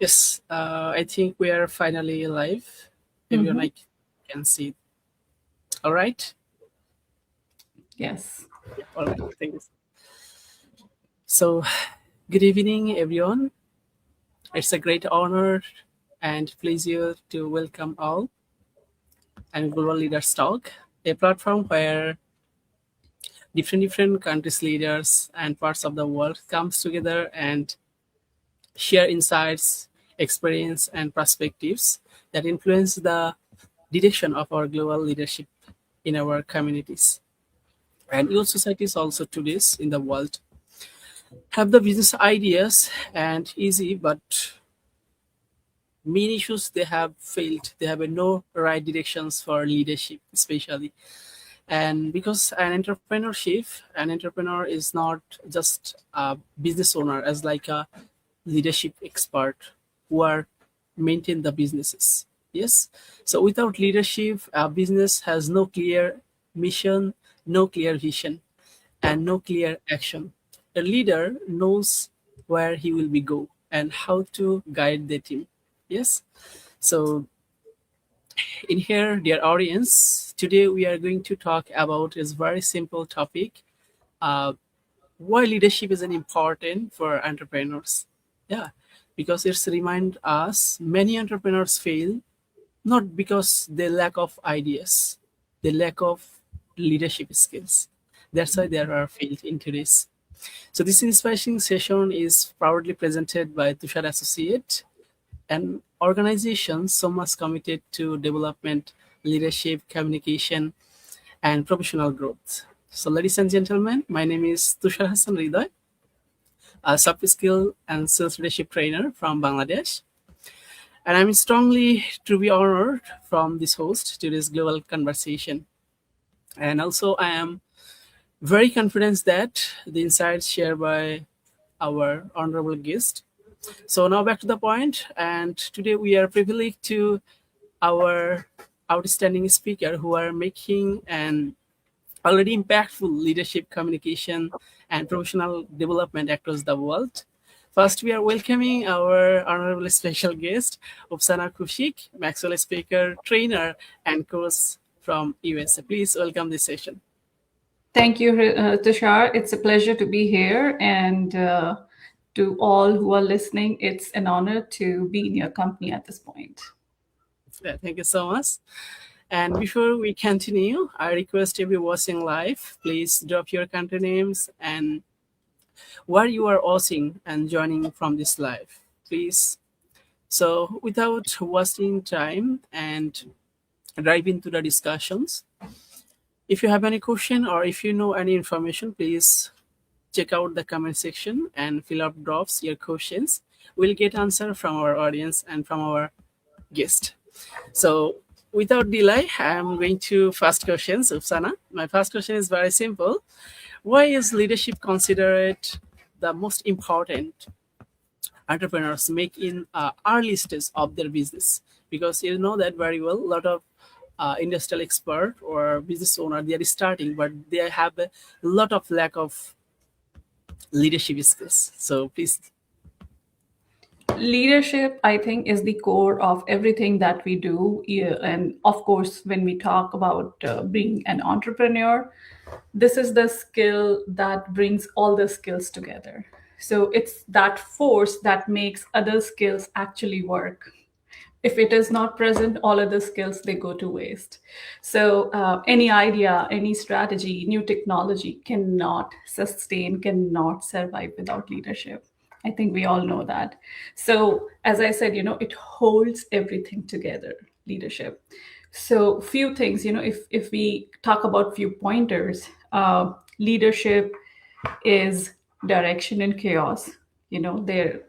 Yes, I think we are finally live. Everyone, Mm-hmm. I can see. All right. Yes. Yeah, all right. Thank you. So, good evening, everyone. It's a great honor and pleasure to welcome all and Global Leaders Talk, a platform where different countries leaders and parts of the world comes together and share insights, experience, and perspectives that influence the direction of our global leadership in our communities. And your societies also today's in the world have the business ideas and easy, but many issues they have failed. They have no right directions for leadership, especially. And because an entrepreneur is not just a business owner, as like a leadership expert who are maintain the businesses. Yes. So without leadership, a business has no clear mission, no clear vision, and no clear action. A leader knows where he will be go and how to guide the team. Yes. So in here, dear audience, today we are going to talk about this very simple topic: uh, why leadership is an important for entrepreneurs. Yeah, because it's remind us many entrepreneurs fail not because they lack of ideas, they lack of leadership skills. That's why they are failed into this. So this inspiring session is proudly presented by Tushar Associate, an organization so much committed to development, leadership, communication, and professional growth. So, ladies and gentlemen, my name is Tushar Hassan Ridoy, a soft skill and sales leadership trainer from Bangladesh. And I'm strongly to be honored from this host to this global conversation. And also, I am very confident that the insights shared by our honorable guest. So now back to the point, and today we are privileged to our outstanding speaker who are making an already impactful leadership communication and professional development across the world. First, we are welcoming our honorable special guest, Upsana Kushik, Maxwell speaker, trainer, and coach from USA. Please welcome this session. Thank you, Tushar. It's a pleasure to be here. And to all who are listening, it's an honor to be in your company at this point. Yeah, thank you so much. And before we continue, I request every watching live, please drop your country names and where you are watching and joining from this live, please. So, without wasting time and dive into the discussions, if you have any question or if you know any information, please check out the comment section and fill up drops your questions. We'll get answer from our audience and from our guest. So, without delay, I'm going to first questions, Upsana. My first question is very simple. Why is leadership considered the most important entrepreneurs make in early stage of their business? Because you know that very well, a lot of industrial expert or business owner, they are starting, but they have a lot of lack of leadership skills. So please. Leadership, I think, is the core of everything that we do. Yeah, and of course, when we talk about being an entrepreneur, this is the skill that brings all the skills together. So it's that force that makes other skills actually work. If it is not present, all other skills they go to waste. So any idea, any strategy, new technology cannot sustain, cannot survive without leadership. I think we all know that. So as I said, it holds everything together, leadership. So few things, if we talk about few pointers, leadership is direction in chaos. There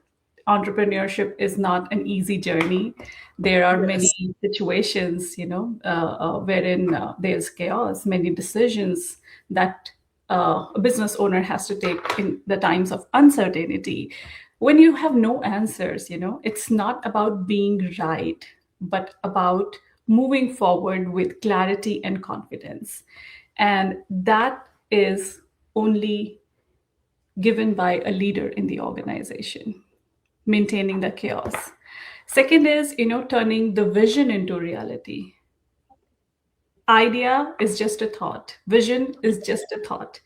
entrepreneurship is not an easy journey. There are many Yes. situations, wherein there's chaos, many decisions that a business owner has to take in the times of uncertainty. When you have no answers, it's not about being right, but about moving forward with clarity and confidence. And that is only given by a leader in the organization, maintaining the chaos. Second is, turning the vision into reality. Idea is just a thought, vision is just a thought,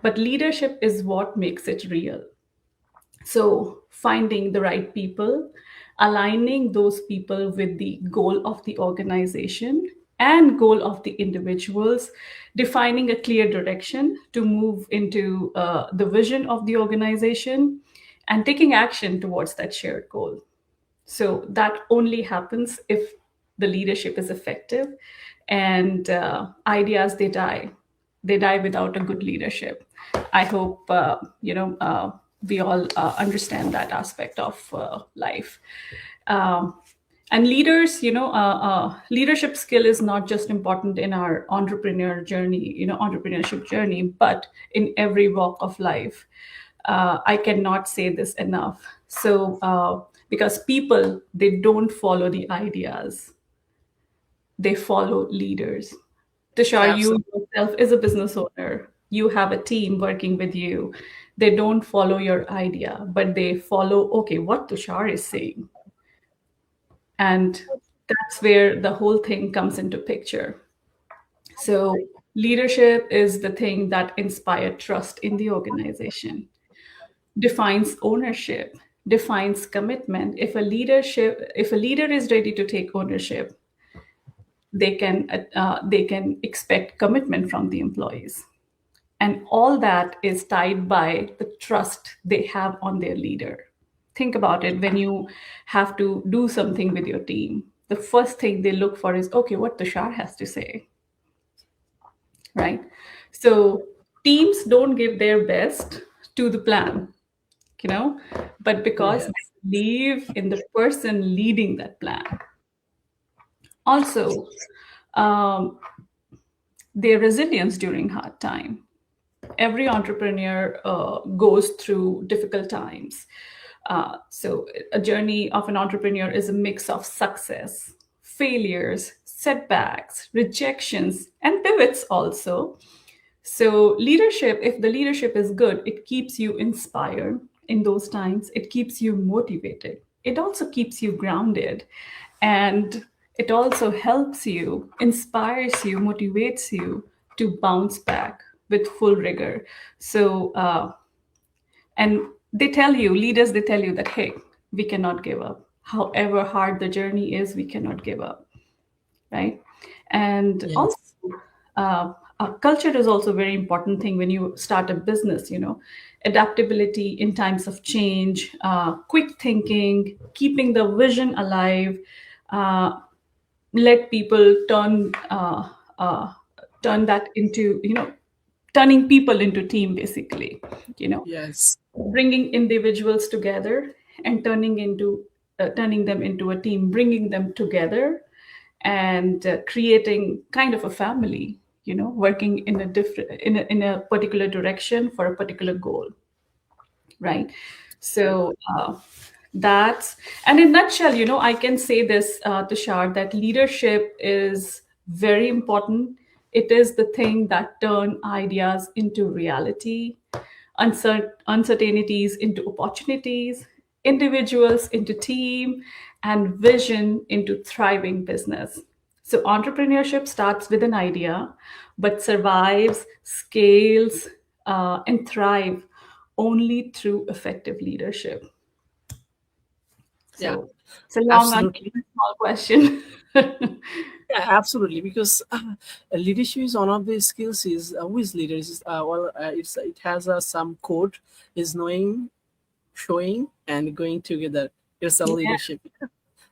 but leadership is what makes it real. So, finding the right people, aligning those people with the goal of the organization and goal of the individuals, defining a clear direction to move into the vision of the organization, and taking action towards that shared goal. So that only happens if the leadership is effective, and ideas, they die without a good leadership. I hope we all understand that aspect of life. um, and leaders, leadership skill is not just important in our entrepreneurship journey, but in every walk of life. I cannot say this enough. So because people, they don't follow the ideas, they follow leaders. Tushar, you Absolutely. yourself is a business owner. You have a team working with you. They don't follow your idea, but they follow, okay, what Tushar is saying. And that's where the whole thing comes into picture. So leadership is the thing that inspires trust in the organization, defines ownership, defines commitment. If a leader is ready to take ownership, they can expect commitment from the employees, and all that is tied by the trust they have on their leader. Think about it. When you have to do something with your team, the first thing they look for is, okay, what Tushar has to say, right? So teams don't give their best to the plan, you know, but because they Yes. believe in the person leading that plan. Also, um, their resilience during hard time. Every entrepreneur goes through difficult times. So, a journey of an entrepreneur is a mix of success, failures, setbacks, rejections, and pivots also. So, leadership, if the leadership is good, it keeps you inspired in those times, it keeps you motivated, it also keeps you grounded, and it also helps you, inspires you, motivates you to bounce back with full rigor. So, and leaders, they tell you that, hey, we cannot give up. However hard the journey is, we cannot give up, right? And also, Yes. culture is also a very important thing when you start a business. Adaptability in times of change, quick thinking, keeping the vision alive, uh, let people uh, turn that into, turning people into team, basically, you know Yes. bringing individuals together and turning them into a team, bringing them together, and creating kind of a family, working in a different in a particular direction for a particular goal, right? So that's, and in nutshell, I can say this, Tushar, that leadership is very important. It is the thing that turn ideas into reality, uncertainties into opportunities, individuals into team, and vision into thriving business. So entrepreneurship starts with an idea, but survives, scales, and thrive only through effective leadership. Yeah. So it's a long answer Absolutely. to a small question. Yeah, absolutely. Because leadership is one of the skills. Is with leaders. It has some code. Is knowing, showing, and going together. It's a Yeah, leadership.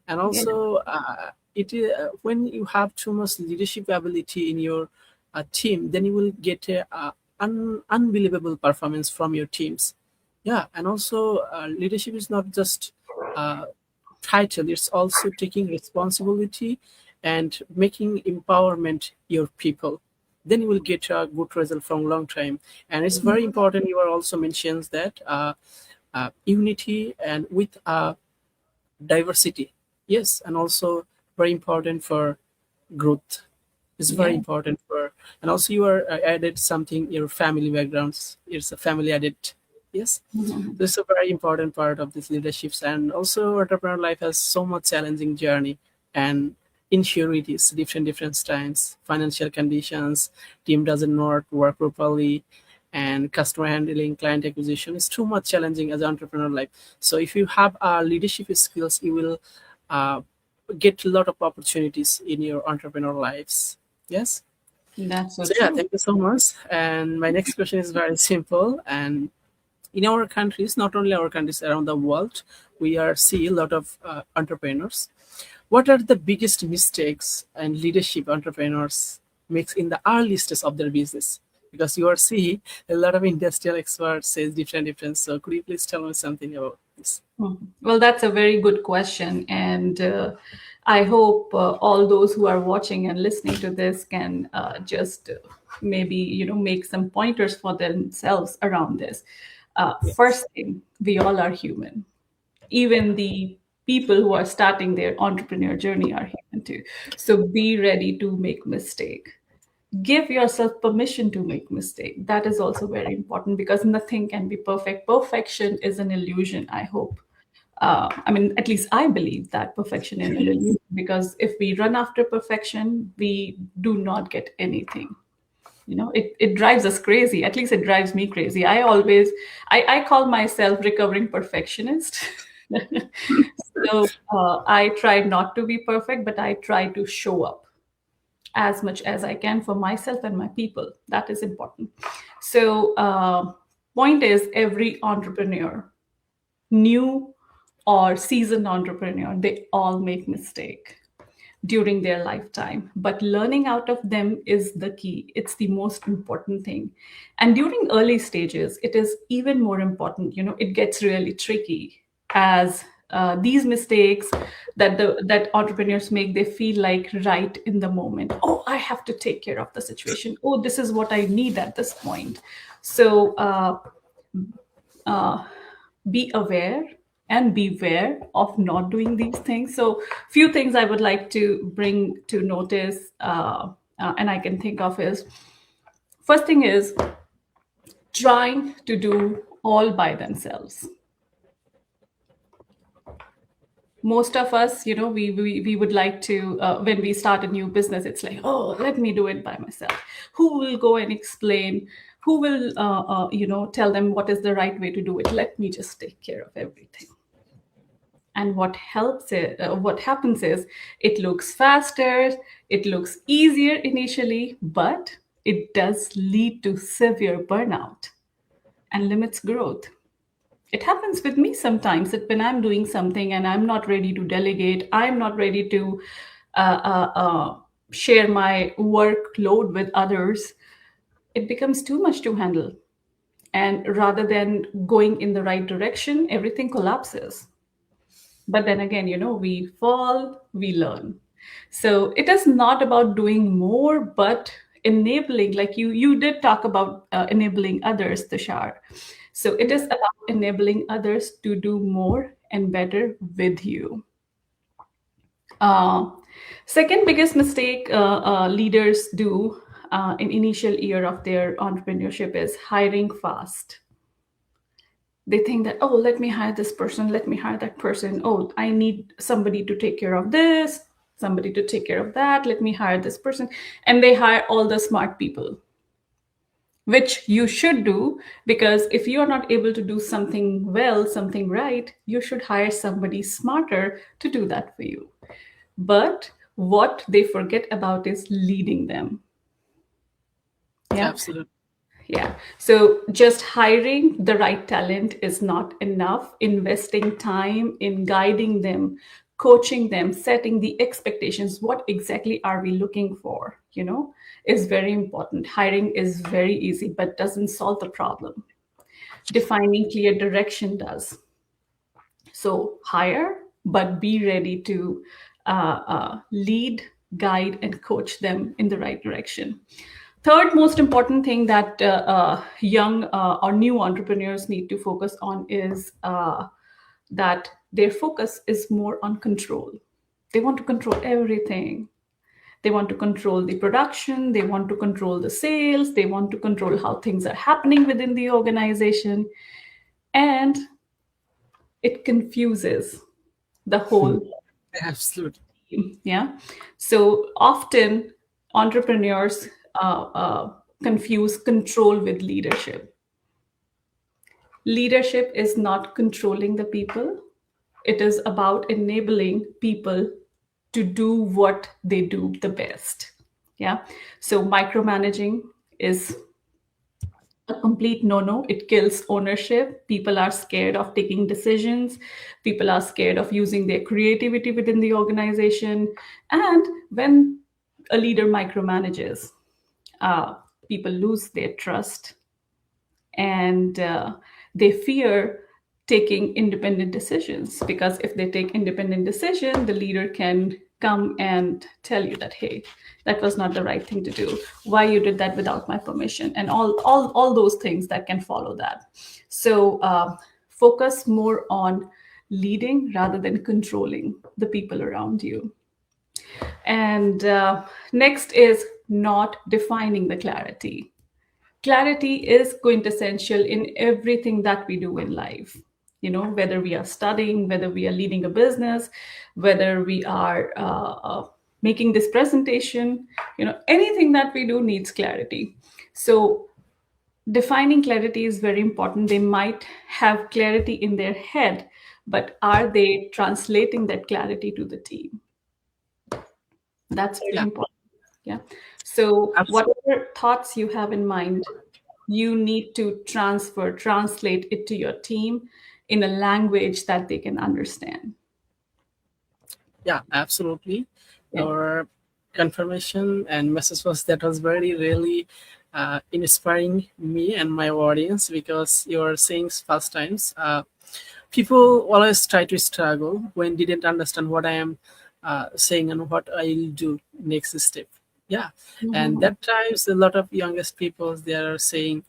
And yeah. also, when you have too much leadership ability in your team, then you will get a unbelievable performance from your teams. Yeah, and also leadership is not just uh, title, it's also taking responsibility and making empowerment your people. Then you will get a good result from long time. And it's very important, you are also mentions that unity and with diversity. Yes, and also very important for growth. It's very Yeah. important for, and also you are added something, your family backgrounds. It's a family added. Yes. Mhm. This is a very important part of this leaderships, and also entrepreneur life has so much challenging journey and insecurities, different times, financial conditions, team doesn't not work properly, and customer handling, client acquisition is too much challenging as an entrepreneur life. So if you have leadership skills, you will uh, get a lot of opportunities in your entrepreneur lives. Yes. That's so So yeah, true. thank you so much. And my next question is very simple. And in our countries, not only our countries, around the world, we are see a lot of entrepreneurs. What are the biggest mistakes and leadership entrepreneurs makes in the early stage of their business? Because you are see a lot of industrial experts says different. So could you please tell me something about this? Well, that's a very good question. And I hope all those who are watching and listening to this can just maybe, make some pointers for themselves around this. Yes. First thing, we all are human. Even the people who are starting their entrepreneur journey are human too. So be ready to make mistake. Give yourself permission to make mistake. That is also very important because nothing can be perfect. Perfection is an illusion, I hope. I mean, at least I believe that perfection is an illusion, because if we run after perfection, we do not get anything. It drives us crazy. At least it drives me crazy. I call myself recovering perfectionist. So I try not to be perfect, but I try to show up as much as I can for myself and my people. That is important. So point is, every entrepreneur, new or seasoned entrepreneur, they all make mistake during their lifetime, but learning out of them is the key. It's the most important thing. And during early stages, it is even more important. It gets really tricky, as these mistakes that entrepreneurs make, they feel like right in the moment. Oh, I have to take care of the situation. Oh, this is what I need at this point. So be aware and beware of not doing these things. So, few things I would like to bring to notice, and I can think of is, first thing is trying to do all by themselves. Most of us, we would like to, when we start a new business, it's like, oh, let me do it by myself. Who will go and explain? Who will, tell them what is the right way to do it? Let me just take care of everything. And what happens is, it looks faster, it looks easier initially, but it does lead to severe burnout and limits growth. It happens with me sometimes that when I'm doing something and I'm not ready to delegate, I'm not ready to share my workload with others, it becomes too much to handle. And rather than going in the right direction, everything collapses. But then again, we fall, we learn. So it is not about doing more, but enabling, like you did talk about enabling others, Tushar. So it is about enabling others to do more and better with you. uh, Second biggest mistake leaders do in initial year of their entrepreneurship is hiring fast. They think that, oh, let me hire this person, let me hire that person. Oh, I need somebody to take care of this, somebody to take care of that, let me hire this person. And they hire all the smart people, which you should do, because if you are not able to do something well, something right, you should hire somebody smarter to do that for you. But what they forget about is leading them. Yeah. Absolutely. Yeah. So just hiring the right talent is not enough. Investing time in guiding them, coaching them, setting the expectations, what exactly are we looking for, is very important. Hiring is very easy, but doesn't solve the problem. Defining clear direction does. So hire, but be ready to lead, guide, and coach them in the right direction. Third most important thing that young or new entrepreneurs need to focus on is that their focus is more on control. They want to control everything. They want to control the production, they want to control the sales, they want to control how things are happening within the organization. and it confuses the whole Absolutely. team. Yeah. So often entrepreneurs confuse control with leadership. Leadership is not controlling the people, it is about enabling people to do what they do the best. Yeah. So micromanaging is a complete no no. It kills ownership. People are scared of taking decisions. People are scared of using their creativity within the organization. And when a leader micromanages, uh, people lose their trust, and they fear taking independent decisions, because if they take independent decision, the leader can come and tell you that, hey, that was not the right thing to do, why you did that without my permission, and all those things that can follow that. So focus more on leading rather than controlling the people around you. And next is not defining the clarity. Clarity is quintessential in everything that we do in life. You know, whether we are studying, whether we are leading a business, whether we are making this presentation, you know, anything that we do needs clarity. So defining clarity is very important. They might have clarity in their head, but are they translating that clarity to the team? That's very Yeah, important. Yeah. So absolutely. whatever thoughts you have in mind, you need to translate it to your team in a language that they can understand. Yeah, absolutely. Yeah. Our confirmation and message was that was very really inspiring me and my audience, because you're saying first times. People always try to struggle when didn't understand what I am saying and what I'll do next step. Yeah, and Mhm. that times a lot of youngest people they are saying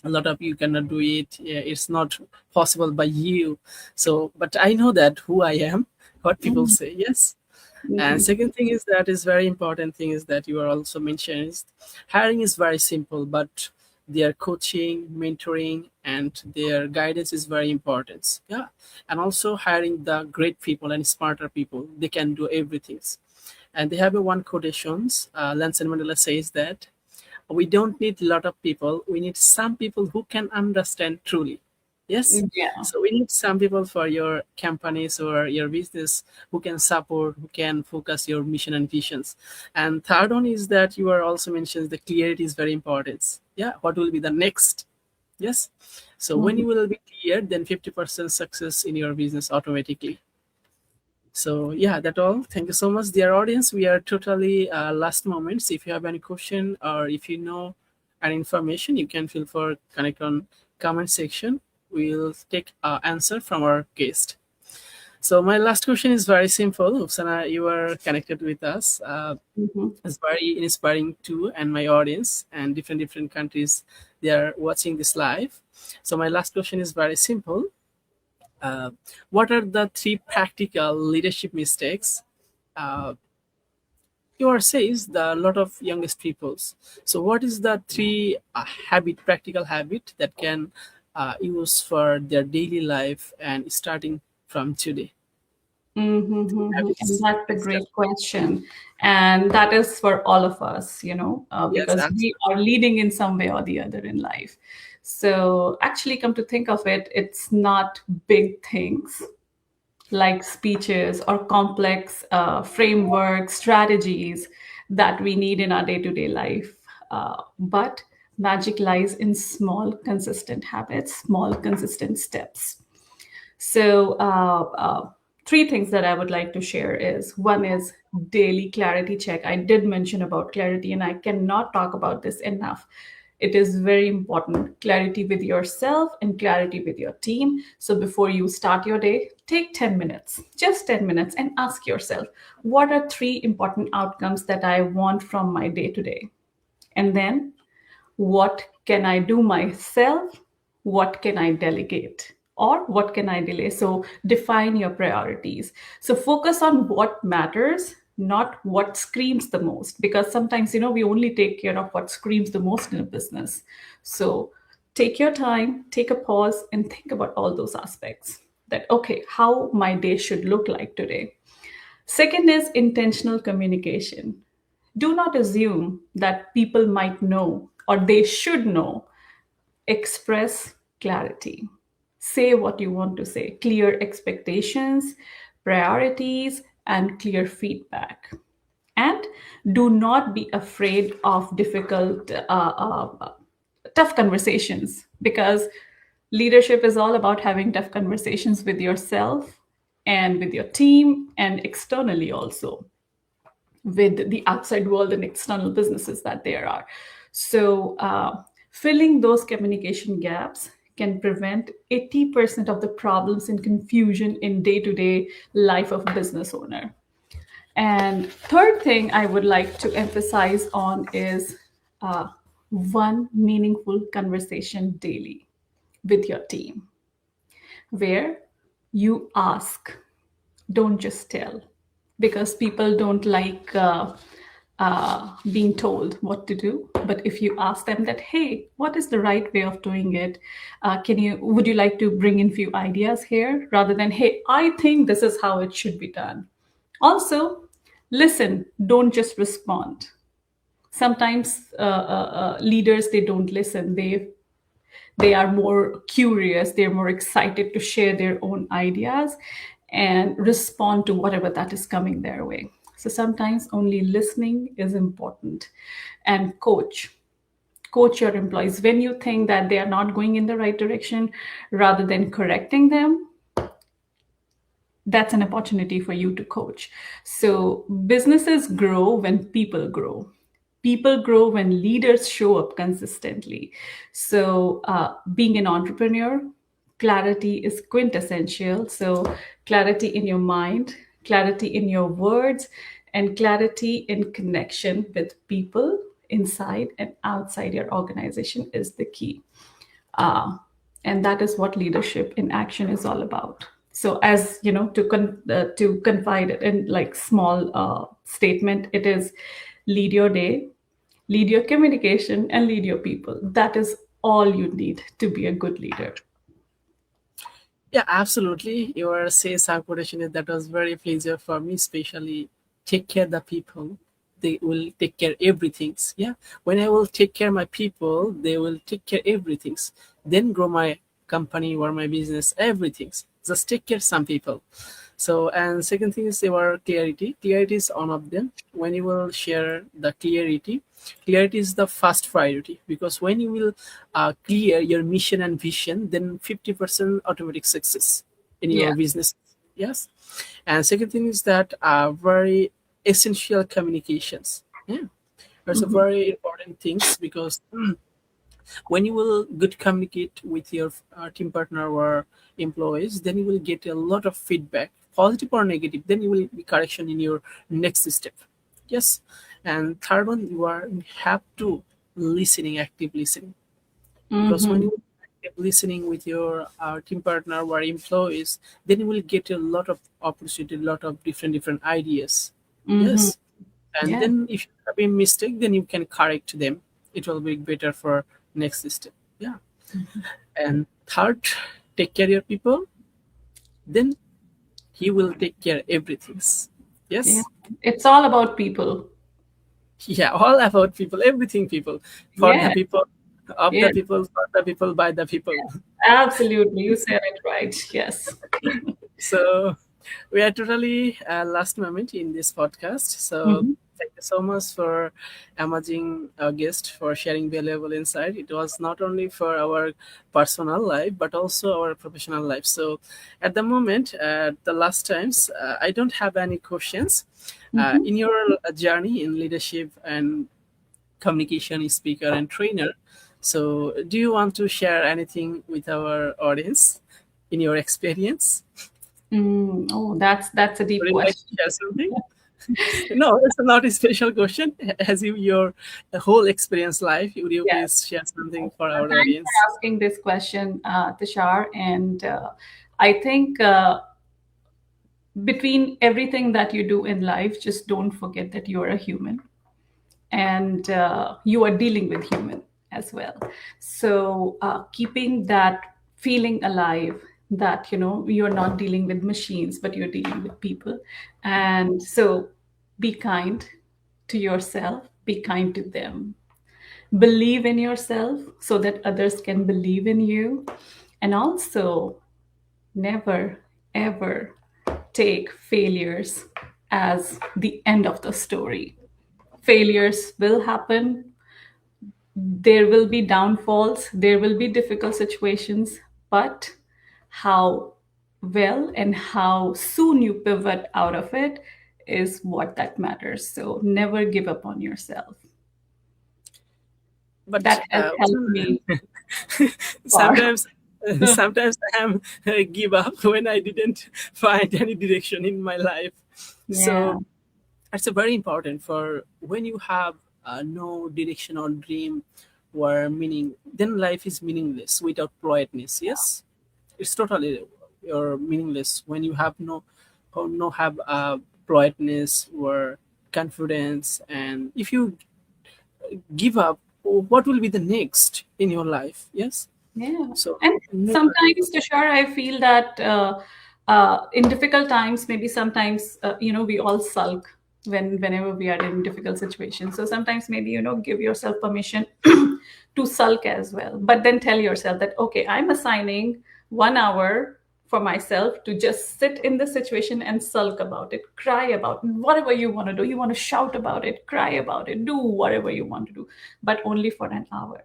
a lot of you cannot do it. Yeah, it's not possible by you. So, but I know that who I am. What people Mhm. say, yes. And Mhm. second thing is that is very important thing is that you are also mentioning is hiring is very simple, but their coaching, mentoring, and their guidance is very important. Yeah, and also hiring the great people and smarter people, they can do everything. And they have a one quotations. Nelson Mandela says that we don't need a lot of people. We need some people who can understand truly. Yes. Yeah. So we need some people for your companies or your business who can support, who can focus your mission and visions. And third one is that you are also mentioned the clarity is very important. Yeah. What will be the next? Yes. So when Mhm. you will be clear, then 50% success in your business automatically. So yeah, that all. Thank you so much, dear audience. We are totally last moments. If you have any question or if you know any information, you can feel for connect on comment section. We'll take answer from our guest. So my last question is very simple. Upsana, you are connected with us. Mhm. It's very inspiring too, and my audience and different countries they are watching this live. So my last question is very simple. Uh, what are the three practical leadership mistakes uh, your says the lot of youngest peoples? So what is the three practical habit that can use for their daily life and starting from today? And Habits. that's a Yes, great question. And that is for all of us, you know, yes, because we absolutely. are leading in some way or the other in life. So, actually, come to think of it, it's not big things like speeches or complex frameworks, strategies that we need in our day to day life. But magic lies in small, consistent habits, small, consistent steps. So, three things that I would like to share is one is daily clarity check. I did mention about clarity, and I cannot talk about this enough. It is very important clarity with yourself and clarity with your team. So, before you start your day, take 10 minutes, just 10 minutes, and ask yourself what are three important outcomes that I want from my day to day? And then what can I do myself? What can I delegate? Or what can I delay? So define your priorities. So focus on what matters, not what screams the most. Because sometimes, you know, we only take care of what screams the most in a business. So Take your time, take a pause, and think about all those aspects. That, okay, how my day should look like today. Second is intentional communication. Do not assume that people might know or they should know. Express clarity. Say what you want to say. Clear expectations, priorities, and clear feedback. And do not be afraid of difficult, tough conversations, because leadership is all about having tough conversations with yourself and with your team and externally also with the outside world and external businesses that there are. So, filling those communication gaps can prevent 80% of the problems and confusion in day to day life of a business owner. And third thing I would like to emphasize on is one meaningful conversation daily with your team where you ask, don't just tell, because people don't like being told what to do. But if you ask them that, hey, what is the right way of doing it? Would you like to bring in few ideas here, rather than, hey, I think this is how it should be done. Also, listen, don't just respond. Sometimes leaders, they don't listen. They are more curious, they're more excited to share their own ideas and respond to whatever that is coming their way. So sometimes only listening is important. And coach your employees when you think that they are not going in the right direction, rather than correcting them. That's an opportunity for you to coach. So businesses grow when people grow. People grow when leaders show up consistently. So, being an entrepreneur, clarity is quintessential. So, clarity in your mind, clarity in your words, and clarity in connection with people inside and outside your organization is the key. uh, and that is what leadership in action is all about. So, as you know, to confide it in like small statement, it is lead your day, lead your communication, and lead your people. That is all you need to be a good leader. Yeah, absolutely. Your CSR quotation that was very pleasure for me, especially take care the people. They will take care everything. Yeah. When I will take care my people, they will take care everything. Then grow my company or my business, everything. Just take care some people. So, and second thing is your clarity. Clarity is one of them. When you will share the clarity is the first priority, because when you will clear your mission and vision, then 50% automatic success in Yeah. your business. Yes. And second thing is that very essential communications. Yeah. That's a Mhm. very important things, because when you will good communicate with your team partner or employees, then you will get a lot of feedback, positive or negative, then you will be correction in your next step. Yes. And third one, you have to listening, active listening, because when Mhm. you active listening with your team partner or employees, then you will get a lot of opportunity, a lot of different ideas. Mhm. Yes. And Yeah. then if you have a mistake, then you can correct them. It will be better for next step. Yeah. And third, take care your people, then he will take care everything. Yeah. Yes. It's all about people. Yeah, all about people, everything people, for the Yeah. people, of Yeah. the people, for the people, by the people. Absolutely. You said it right. Yes. So we are totally last moment in this podcast. So Mhm. thank you so much for amazing guest for sharing valuable insight. It was not only for our personal life but also our professional life. So at the moment, the last times, I don't have any questions. Mhm. In your journey in leadership and communication speaker and trainer, so do you want to share anything with our audience in your experience? Oh, that's a deep Would you like to question. share something? No, it's not a special question. As you your whole experience life, would you Yes. please share something for our Thanks for audience? asking this question, Tushar. And I think between everything that you do in life, just don't forget that you are a human and you are dealing with human. as well. So keeping that feeling alive, that you're not dealing with machines but you're dealing with people. And so be kind to yourself, be kind to them, believe in yourself so that others can believe in you. And also, never ever take failures as the end of the story. Failures will happen, there will be downfalls, there will be difficult situations, but how well and how soon you pivot out of it is what that matters. So never give up on yourself. But That has helped me far. sometimes sometimes I am give up when I didn't find any direction in my life. Yeah. So it's a very important for when you have no direction or dream or meaning, then life is meaningless without politeness. Yes, it's totally or meaningless when you have no have politeness or confidence. And if you give up, what will be the next in your life? Yes, Yeah. so And never give sometimes, up. Tushar, I feel that in difficult times, maybe sometimes, we all sulk whenever we are in difficult situations. So sometimes maybe, give yourself permission to sulk as well. But then tell yourself that, okay, I'm assigning 1 hour for myself to just sit in the situation and sulk about it, cry about it, whatever you want to do. You want to shout about it, cry about it, do whatever you want to do, but only for an hour.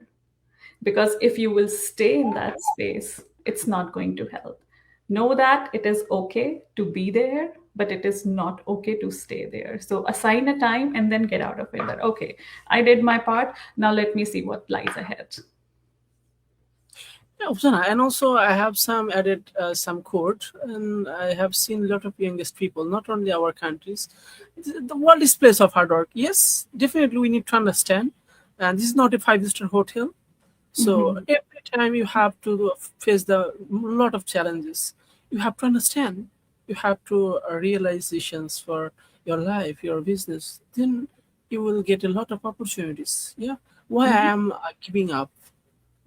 Because if you will stay in that space, it's not going to help. Know that it is okay to be there, but it is not okay to stay there. So assign a time and then get out of it. That, okay, I did my part. Now let me see what lies ahead. Yeah, Upsana. And also I have some added some quote, and I have seen a lot of youngest people, not only our countries. The world is place of hard work. Yes, definitely we need to understand. And this is not a five-star hotel. So Mhm. every time you have to face the lot of challenges, you have to understand. You have to realizations for your life, your business. Then you will get a lot of opportunities. Yeah. Why I Mhm. am giving up?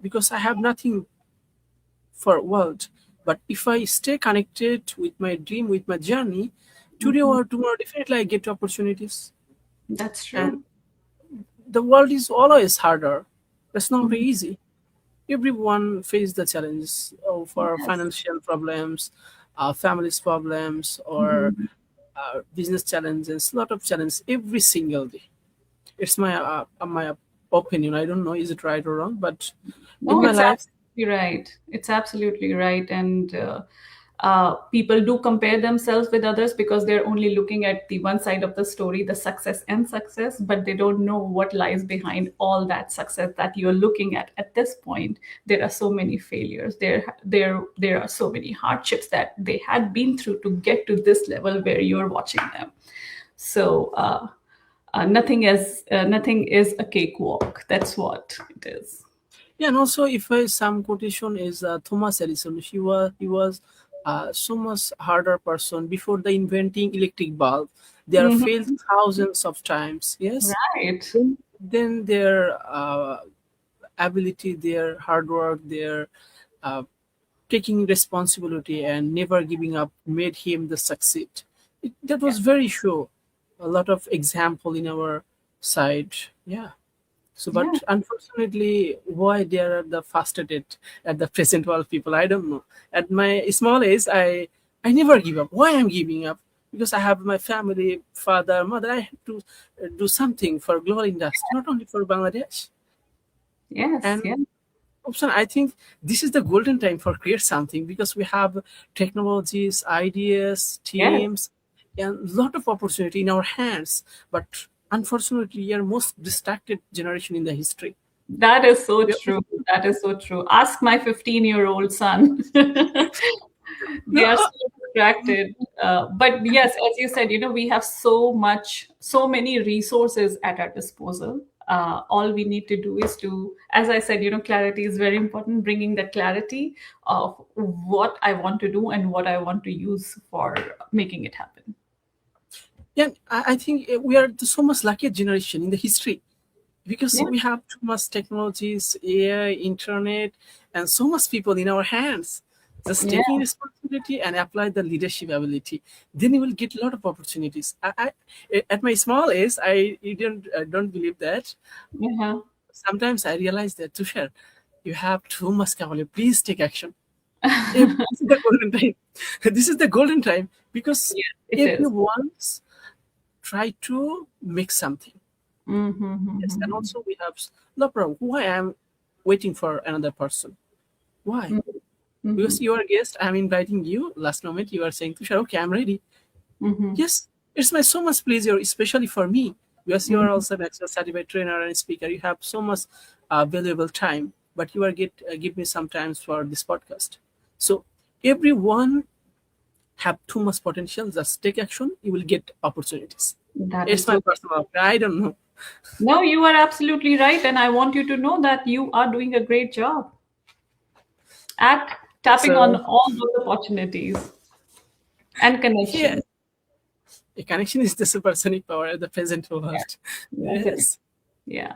Because I have nothing for world. But if I stay connected with my dream, with my journey, today Mhm. or tomorrow, definitely I get opportunities. That's And true. the world is always harder. It's not Mhm. easy. Everyone face the challenges of our Yes. financial problems, families problems, or Mhm. business challenges. Lot of challenges every single day. It's my opinion. I don't know is it right or wrong, but in No, my it's life, absolutely right. It's absolutely right. And people do compare themselves with others because they're only looking at the one side of the story, the success, but they don't know what lies behind all that success that you're looking at this point. There are so many failures. There are so many hardships that they had been through to get to this level where you're watching them. So nothing is a cakewalk. That's what it is. yeah, and also if I some quotation is Thomas Edison. He was so much harder person before the inventing electric bulb. They are failed Mhm. thousands of times. Yes, Right. then their ability, their hard work, their uh, taking responsibility and never giving up made him the succeed. That Yeah. was very sure. A lot of example in our side. Yeah. So, Yeah. but unfortunately, why they are the frustrated at the present world people, I don't know. At my small age, I never give up. Why I'm giving up? Because I have my family, father, mother. I have to do something for global industry, not only for Bangladesh. Yes. And Yeah. option, I think this is the golden time for create something because we have technologies, ideas, Yes. teams, and lot of opportunity in our hands. But unfortunately, we are most distracted generation in the history. That is so We true. That is so true. Ask my 15-year-old son. no, They are so distracted. But yes, as you said, we have so many resources at our disposal. All we need to do is to, as I said, clarity is very important, bringing the clarity of what I want to do and what I want to use for making it happen. yeah, I think we are the so much luckiest generation in the history. because Yeah. we have too much technologies, AI, internet, and so much people in our hands. Just Yeah. taking responsibility and apply the leadership ability, then you will get a lot of opportunities. At my small age, I don't believe that. Uh-huh. Sometimes I realize that, Tushar, you have too much capability. Please take action. This is the golden time. This is the golden time because Yeah, it is. everyone's try to make something. Yes, and Mm-hmm. also we have no problem. Why I'm waiting for another person? Why? Mm-hmm. Because you are a guest. I'm inviting you. Last moment you are saying, Tushar, okay, I'm ready. Mm-hmm. Yes, it's my so much pleasure, especially for me, because you are Mm-hmm. also an actual certified trainer and speaker. You have so much valuable time, but you are give me some time for this podcast. So everyone have too much potential. Just take action. You will get opportunities. That is It's my so. personal opinion. I don't know. No, you are absolutely right. And I want you to know that you are doing a great job at tapping on So all those opportunities and yeah, connection. a connection is the supersonic power of the present Yeah. world. Yes, it is. Yes. Yeah.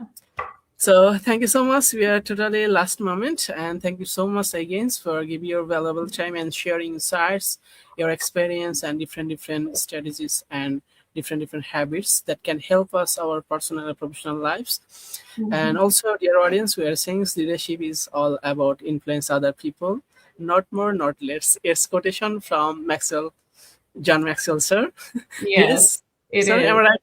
So thank you so much. We are totally last moment, and thank you so much again for giving your valuable time and sharing insights, your experience, and different strategies and different habits that can help us our personal and professional lives. And Mhm. also, dear audience, we are saying leadership is all about influence other people, not more, not less. It's quotation from Maxwell, John Maxwell, sir. Yes, Yes, it sir. Am is. I right?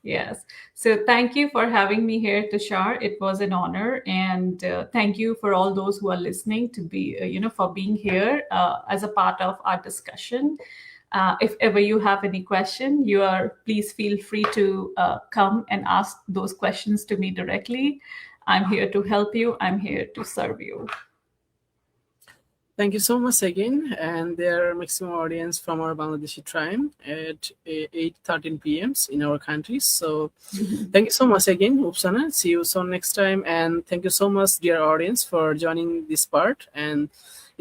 Yes. So thank you for having me here, Tushar. It was an honor, and thank you for all those who are listening to be, for being here as a part of our discussion. If ever you have any question, please feel free to come and ask those questions to me directly. I'm here to help you. I'm here to serve you. Thank you so much again, and there are maximum audience from our Bangladeshi time at 8:13 p.m. in our country. So thank you so much again, Upsana. See you soon next time, and thank you so much, dear audience, for joining this part and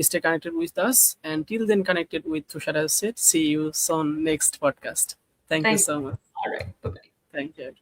stay connected with us. And till then, connected with Tushara said. See you soon next podcast. Thank you Thank you. so much. All right. Bye bye. Thank you.